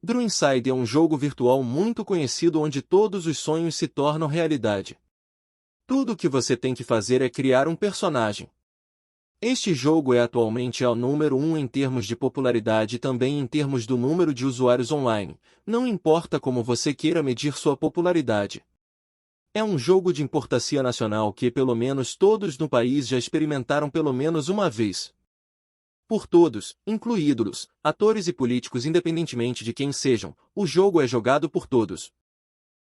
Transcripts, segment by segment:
Dream Inside é um jogo virtual muito conhecido onde todos os sonhos se tornam realidade. Tudo o que você tem que fazer é criar um personagem. Este jogo é atualmente o número 1 em termos de popularidade e também em termos do número de usuários online, não importa como você queira medir sua popularidade. É um jogo de importância nacional que pelo menos todos no país já experimentaram pelo menos uma vez. Por todos, incluídos, atores e políticos independentemente de quem sejam, o jogo é jogado por todos.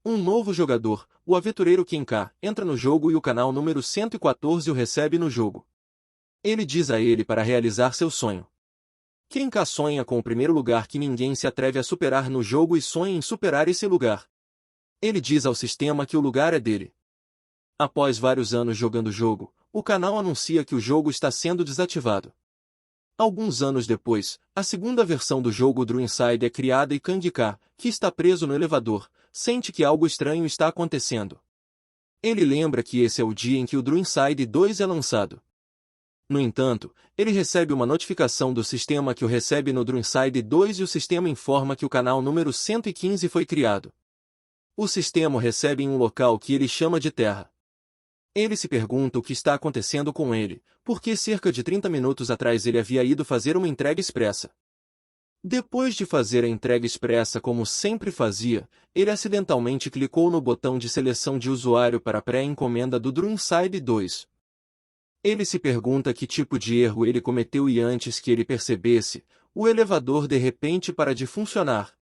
Um novo jogador, o aventureiro Kenka, entra no jogo e o canal número 114 o recebe no jogo. Ele diz a ele para realizar seu sonho. Kenka sonha com o primeiro lugar que ninguém se atreve a superar no jogo e sonha em superar esse lugar. Ele diz ao sistema que o lugar é dele. Após vários anos jogando o jogo, o canal anuncia que o jogo está sendo desativado. Alguns anos depois, a segunda versão do jogo Dream Inside é criada e Kenka, que está preso no elevador, sente que algo estranho está acontecendo. Ele lembra que esse é o dia em que o Dream Inside 2 é lançado. No entanto, ele recebe uma notificação do sistema que o recebe no Dream Inside 2 e o sistema informa que o canal número 115 foi criado. O sistema o recebe em um local que ele chama de Terra. Ele se pergunta o que está acontecendo com ele, porque cerca de 30 minutos atrás ele havia ido fazer uma entrega expressa. Depois de fazer a entrega expressa como sempre fazia, ele acidentalmente clicou no botão de seleção de usuário para a pré-encomenda do Dream Inside 2. Ele se pergunta que tipo de erro ele cometeu e antes que ele percebesse, o elevador de repente para de funcionar.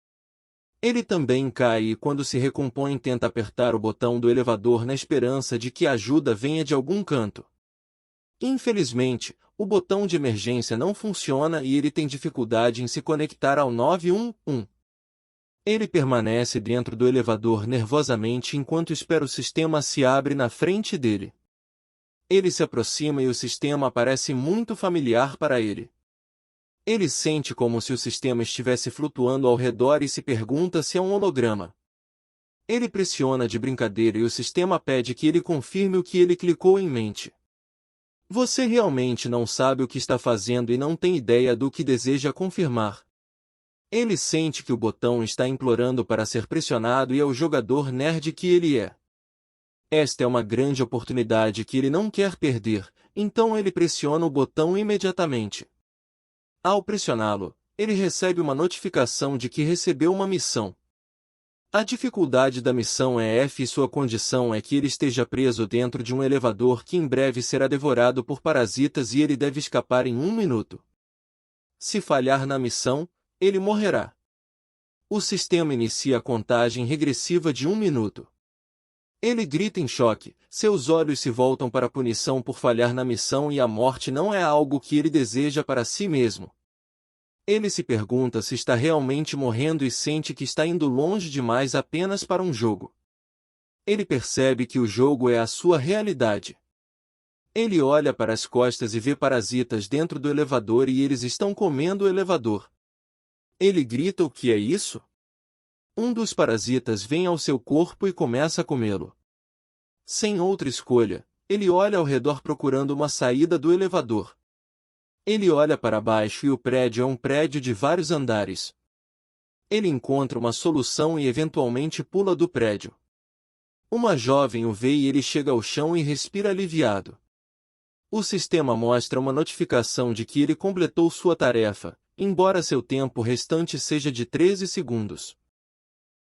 Ele também cai e quando se recompõe tenta apertar o botão do elevador na esperança de que a ajuda venha de algum canto. Infelizmente, o botão de emergência não funciona e ele tem dificuldade em se conectar ao 911. Ele permanece dentro do elevador nervosamente enquanto espera o sistema se abre na frente dele. Ele se aproxima e o sistema parece muito familiar para ele. Ele sente como se o sistema estivesse flutuando ao redor e se pergunta se é um holograma. Ele pressiona de brincadeira e o sistema pede que ele confirme o que ele clicou em mente. Você realmente não sabe o que está fazendo e não tem ideia do que deseja confirmar. Ele sente que o botão está implorando para ser pressionado e é o jogador nerd que ele é. Esta é uma grande oportunidade que ele não quer perder, então ele pressiona o botão imediatamente. Ao pressioná-lo, ele recebe uma notificação de que recebeu uma missão. A dificuldade da missão é F e sua condição é que ele esteja preso dentro de um elevador que em breve será devorado por parasitas e ele deve escapar em 1 minuto. Se falhar na missão, ele morrerá. O sistema inicia a contagem regressiva de 1 minuto. Ele grita em choque, seus olhos se voltam para a punição por falhar na missão e a morte não é algo que ele deseja para si mesmo. Ele se pergunta se está realmente morrendo e sente que está indo longe demais apenas para um jogo. Ele percebe que o jogo é a sua realidade. Ele olha para as costas e vê parasitas dentro do elevador e eles estão comendo o elevador. Ele grita: o que é isso? Um dos parasitas vem ao seu corpo e começa a comê-lo. Sem outra escolha, ele olha ao redor procurando uma saída do elevador. Ele olha para baixo e o prédio é um prédio de vários andares. Ele encontra uma solução e eventualmente pula do prédio. Uma jovem o vê e ele chega ao chão e respira aliviado. O sistema mostra uma notificação de que ele completou sua tarefa, embora seu tempo restante seja de 13 segundos.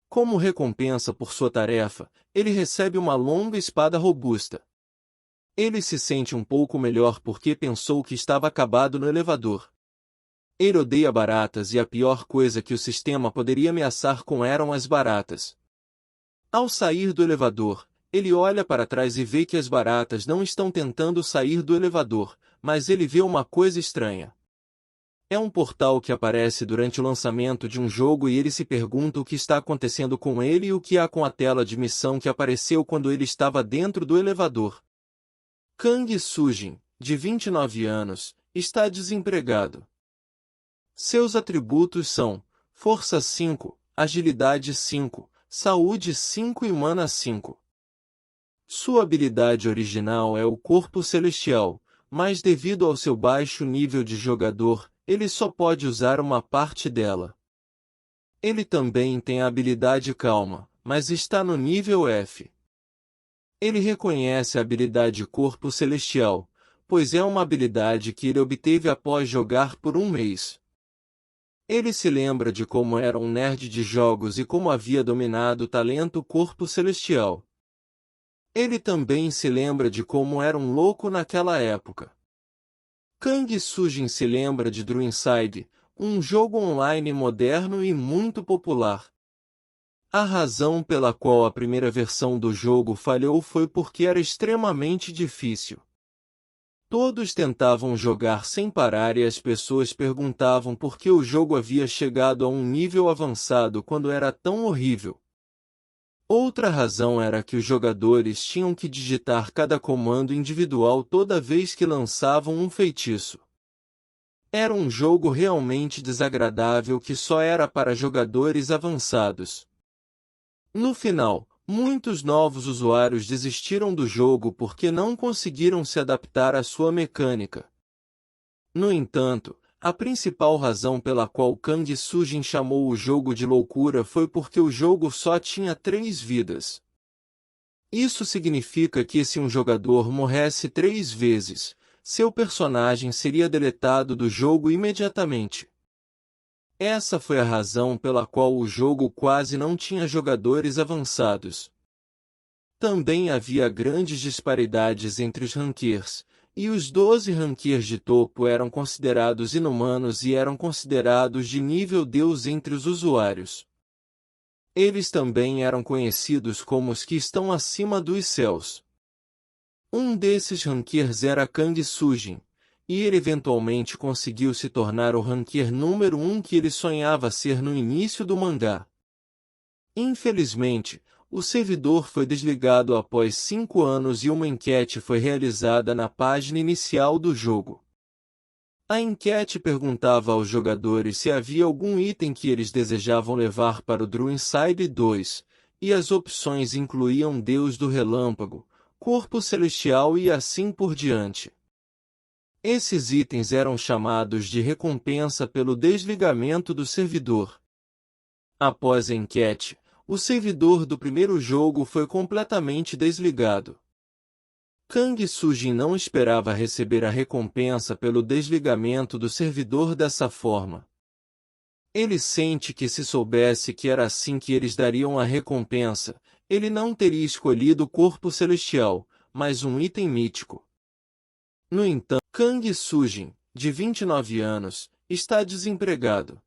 Como recompensa por sua tarefa, ele recebe uma longa espada robusta. Ele se sente um pouco melhor porque pensou que estava acabado no elevador. Ele odeia baratas e a pior coisa que o sistema poderia ameaçar com eram as baratas. Ao sair do elevador, ele olha para trás e vê que as baratas não estão tentando sair do elevador, mas ele vê uma coisa estranha. É um portal que aparece durante o lançamento de um jogo e ele se pergunta o que está acontecendo com ele e o que há com a tela de missão que apareceu quando ele estava dentro do elevador. Kang Sujin, de 29 anos, está desempregado. Seus atributos são Força 5, Agilidade 5, Saúde 5 e Mana 5. Sua habilidade original é o Corpo Celestial, mas devido ao seu baixo nível de jogador, ele só pode usar uma parte dela. Ele também tem a habilidade Calma, mas está no nível F. Ele reconhece a habilidade Corpo Celestial, pois é uma habilidade que ele obteve após jogar por um mês. Ele se lembra de como era um nerd de jogos e como havia dominado o talento Corpo Celestial. Ele também se lembra de como era um louco naquela época. Kang Sujin se lembra de Drew Inside, um jogo online moderno e muito popular. A razão pela qual a primeira versão do jogo falhou foi porque era extremamente difícil. Todos tentavam jogar sem parar e as pessoas perguntavam por que o jogo havia chegado a um nível avançado quando era tão horrível. Outra razão era que os jogadores tinham que digitar cada comando individual toda vez que lançavam um feitiço. Era um jogo realmente desagradável que só era para jogadores avançados. No final, muitos novos usuários desistiram do jogo porque não conseguiram se adaptar à sua mecânica. No entanto, a principal razão pela qual Kang Sujin chamou o jogo de loucura foi porque o jogo só tinha 3 vidas. Isso significa que se um jogador morresse 3 vezes, seu personagem seria deletado do jogo imediatamente. Essa foi a razão pela qual o jogo quase não tinha jogadores avançados. Também havia grandes disparidades entre os rankers, e os 12 rankers de topo eram considerados inumanos e eram considerados de nível Deus entre os usuários. Eles também eram conhecidos como os que estão acima dos céus. Um desses rankers era Kang Sujin, e ele eventualmente conseguiu se tornar o ranker número 1 que ele sonhava ser no início do mangá. Infelizmente, o servidor foi desligado após 5 anos e uma enquete foi realizada na página inicial do jogo. A enquete perguntava aos jogadores se havia algum item que eles desejavam levar para o Drew Inside 2, e as opções incluíam Deus do Relâmpago, Corpo Celestial e assim por diante. Esses itens eram chamados de recompensa pelo desligamento do servidor. Após a enquete, o servidor do primeiro jogo foi completamente desligado. Kang Sujin não esperava receber a recompensa pelo desligamento do servidor dessa forma. Ele sente que se soubesse que era assim que eles dariam a recompensa, ele não teria escolhido o Corpo Celestial, mas um item mítico. No entanto, Kang Sujin, de 29 anos, está desempregado.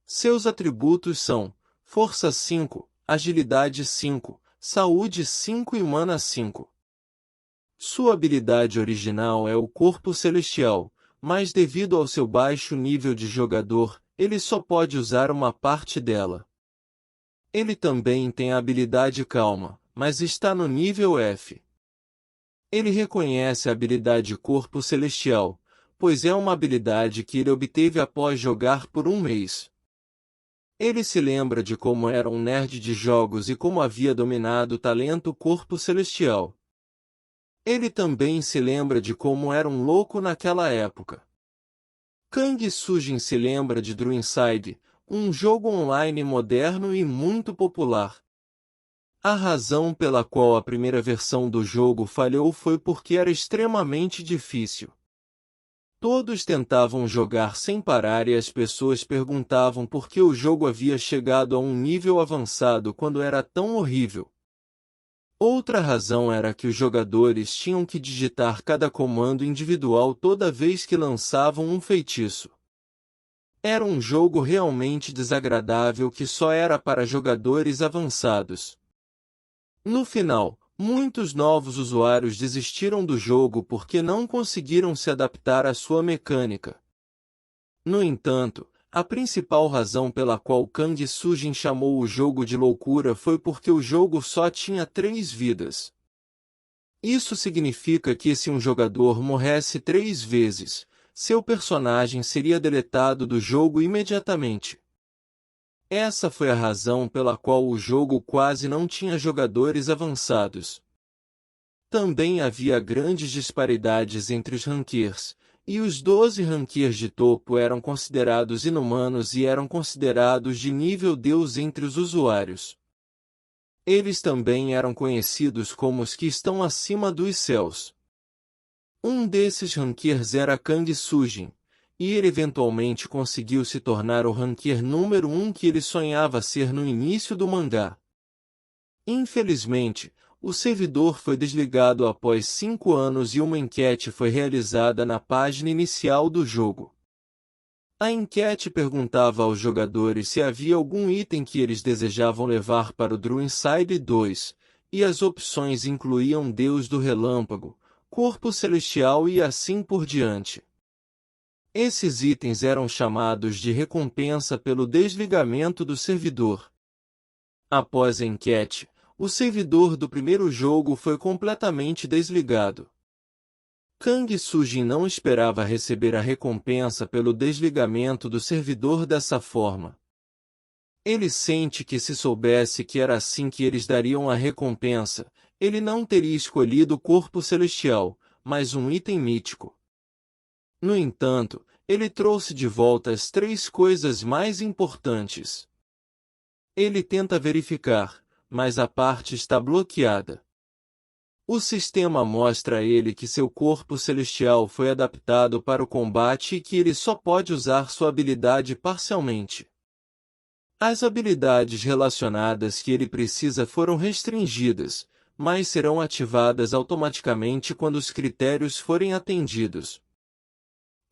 Seus atributos são Força 5, Agilidade 5, Saúde 5 e Mana 5. Sua habilidade original é o Corpo Celestial, mas devido ao seu baixo nível de jogador, ele só pode usar uma parte dela. Ele também tem a habilidade Calma, mas está no nível F. Ele reconhece a habilidade Corpo Celestial, pois é uma habilidade que ele obteve após jogar por um mês. Ele se lembra de como era um nerd de jogos e como havia dominado o talento Corpo Celestial. Ele também se lembra de como era um louco naquela época. Kang Sujin se lembra de Drew Inside, um jogo online moderno e muito popular. A razão pela qual a primeira versão do jogo falhou foi porque era extremamente difícil. Todos tentavam jogar sem parar e as pessoas perguntavam por que o jogo havia chegado a um nível avançado quando era tão horrível. Outra razão era que os jogadores tinham que digitar cada comando individual toda vez que lançavam um feitiço. Era um jogo realmente desagradável que só era para jogadores avançados. No final, muitos novos usuários desistiram do jogo porque não conseguiram se adaptar à sua mecânica. No entanto, a principal razão pela qual Kang Sujin chamou o jogo de loucura foi porque o jogo só tinha 3 vidas. Isso significa que se um jogador morresse 3 vezes, seu personagem seria deletado do jogo imediatamente. Essa foi a razão pela qual o jogo quase não tinha jogadores avançados. Também havia grandes disparidades entre os rankers, E os 12 ranqueers de topo eram considerados inumanos e eram considerados de nível Deus entre os usuários. Eles também eram conhecidos como os que estão acima dos céus. Um desses ranqueers era Kang Sujin, e ele eventualmente conseguiu se tornar o ranqueer número 1 que ele sonhava ser no início do mangá. Infelizmente, o servidor foi desligado após 5 anos e uma enquete foi realizada na página inicial do jogo. A enquete perguntava aos jogadores se havia algum item que eles desejavam levar para o Drew Inside 2, e as opções incluíam Deus do Relâmpago, Corpo Celestial e assim por diante. Esses itens eram chamados de recompensa pelo desligamento do servidor. Após a enquete, o servidor do primeiro jogo foi completamente desligado. Kang Sujin não esperava receber a recompensa pelo desligamento do servidor dessa forma. Ele sente que se soubesse que era assim que eles dariam a recompensa, ele não teria escolhido o corpo celestial, mas um item mítico. No entanto, ele trouxe de volta as 3 coisas mais importantes. Ele tenta verificar, mas a parte está bloqueada. O sistema mostra a ele que seu corpo celestial foi adaptado para o combate e que ele só pode usar sua habilidade parcialmente. As habilidades relacionadas que ele precisa foram restringidas, mas serão ativadas automaticamente quando os critérios forem atendidos.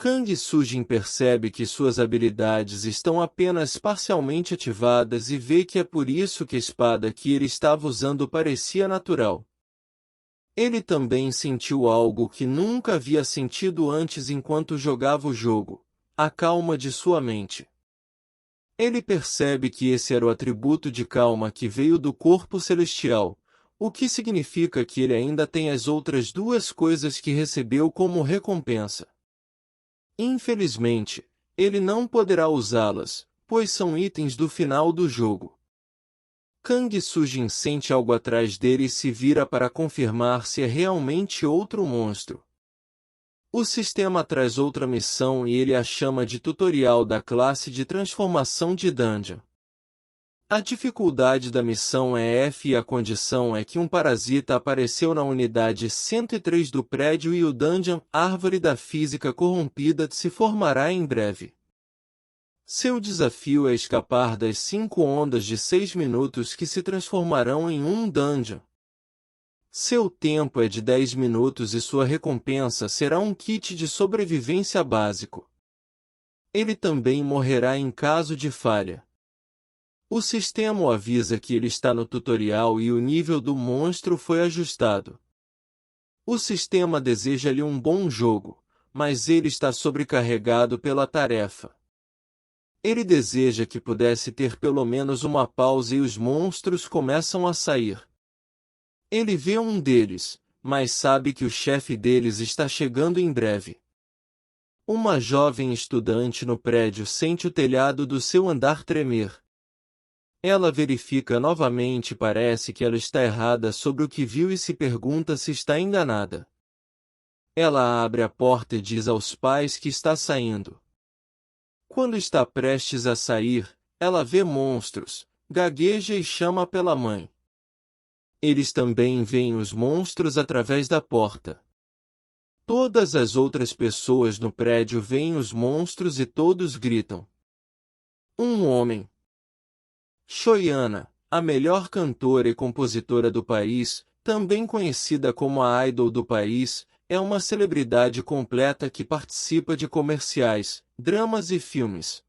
Kang Sujin percebe que suas habilidades estão apenas parcialmente ativadas e vê que é por isso que a espada que ele estava usando parecia natural. Ele também sentiu algo que nunca havia sentido antes enquanto jogava o jogo: a calma de sua mente. Ele percebe que esse era o atributo de calma que veio do corpo celestial, o que significa que ele ainda tem as outras 2 coisas que recebeu como recompensa. Infelizmente, ele não poderá usá-las, pois são itens do final do jogo. Kang Sujin sente algo atrás dele e se vira para confirmar se é realmente outro monstro. O sistema traz outra missão e ele a chama de tutorial da classe de transformação de Dungeon. A dificuldade da missão é F e a condição é que um parasita apareceu na unidade 103 do prédio e o Dungeon Árvore da Física Corrompida se formará em breve. Seu desafio é escapar das 5 ondas de 6 minutos que se transformarão em um dungeon. Seu tempo é de 10 minutos e sua recompensa será um kit de sobrevivência básico. Ele também morrerá em caso de falha. O sistema o avisa que ele está no tutorial e o nível do monstro foi ajustado. O sistema deseja-lhe um bom jogo, mas ele está sobrecarregado pela tarefa. Ele deseja que pudesse ter pelo menos uma pausa e os monstros começam a sair. Ele vê um deles, mas sabe que o chefe deles está chegando em breve. Uma jovem estudante no prédio sente o telhado do seu andar tremer. Ela verifica novamente e parece que ela está errada sobre o que viu e se pergunta se está enganada. Ela abre a porta e diz aos pais que está saindo. Quando está prestes a sair, ela vê monstros, gagueja e chama pela mãe. Eles também veem os monstros através da porta. Todas as outras pessoas no prédio veem os monstros e todos gritam. Um homem. Shoyana, a melhor cantora e compositora do país, também conhecida como a idol do país, é uma celebridade completa que participa de comerciais, dramas e filmes.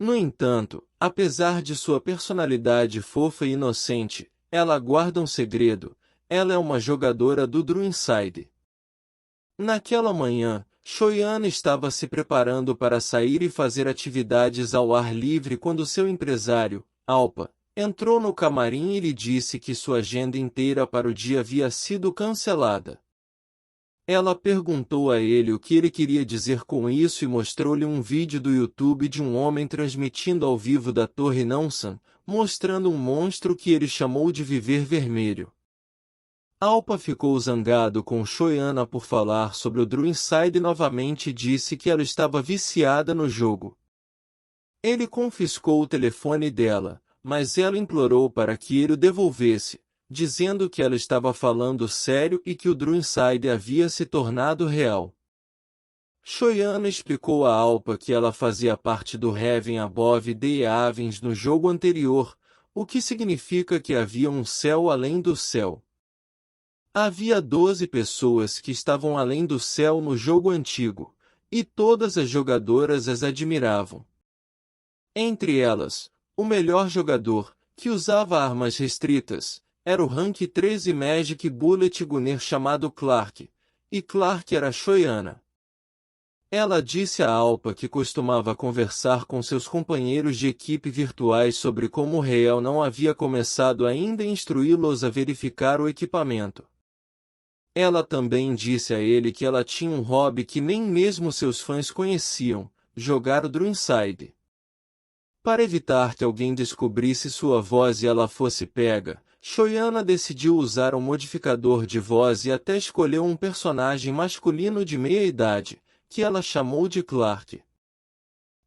No entanto, apesar de sua personalidade fofa e inocente, ela guarda um segredo: ela é uma jogadora do Drew Inside. Naquela manhã, Shoyana estava se preparando para sair e fazer atividades ao ar livre quando seu empresário, Alpa, entrou no camarim e lhe disse que sua agenda inteira para o dia havia sido cancelada. Ela perguntou a ele o que ele queria dizer com isso e mostrou-lhe um vídeo do YouTube de um homem transmitindo ao vivo da Torre Nansan, mostrando um monstro que ele chamou de Viver Vermelho. Alpa ficou zangado com Shoyana por falar sobre o Druidside novamente e disse que ela estava viciada no jogo. Ele confiscou o telefone dela, mas ela implorou para que ele o devolvesse, dizendo que ela estava falando sério e que o Druidside havia se tornado real. Shoyana explicou a Alpa que ela fazia parte do Heaven Above the Heavens no jogo anterior, o que significa que havia um céu além do céu. Havia 12 pessoas que estavam além do céu no jogo antigo, e todas as jogadoras as admiravam. Entre elas, o melhor jogador, que usava armas restritas, era o Rank 13 Magic Bullet Gunner chamado Clark, e Clark era Shoyana. Ela disse a Alpa que costumava conversar com seus companheiros de equipe virtuais sobre como o Real não havia começado ainda a instruí-los a verificar o equipamento. Ela também disse a ele que ela tinha um hobby que nem mesmo seus fãs conheciam, jogar o Druidside. Para evitar que alguém descobrisse sua voz e ela fosse pega, Shoyana decidiu usar um modificador de voz e até escolheu um personagem masculino de meia-idade, que ela chamou de Clark.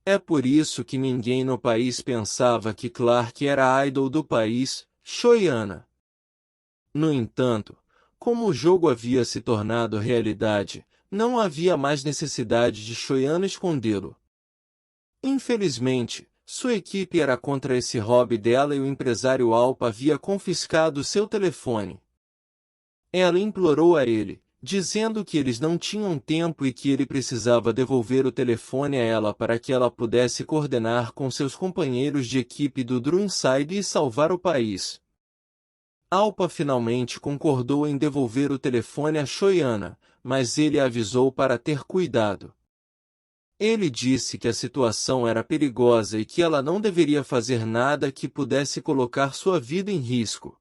É por isso que ninguém no país pensava que Clark era a idol do país, Shoyana. No entanto, como o jogo havia se tornado realidade, não havia mais necessidade de Shoyana escondê-lo. Infelizmente, sua equipe era contra esse hobby dela e o empresário Alpa havia confiscado seu telefone. Ela implorou a ele, dizendo que eles não tinham tempo e que ele precisava devolver o telefone a ela para que ela pudesse coordenar com seus companheiros de equipe do Druidside e salvar o país. Alpa finalmente concordou em devolver o telefone a Shoyana, mas ele a avisou para ter cuidado. Ele disse que a situação era perigosa e que ela não deveria fazer nada que pudesse colocar sua vida em risco.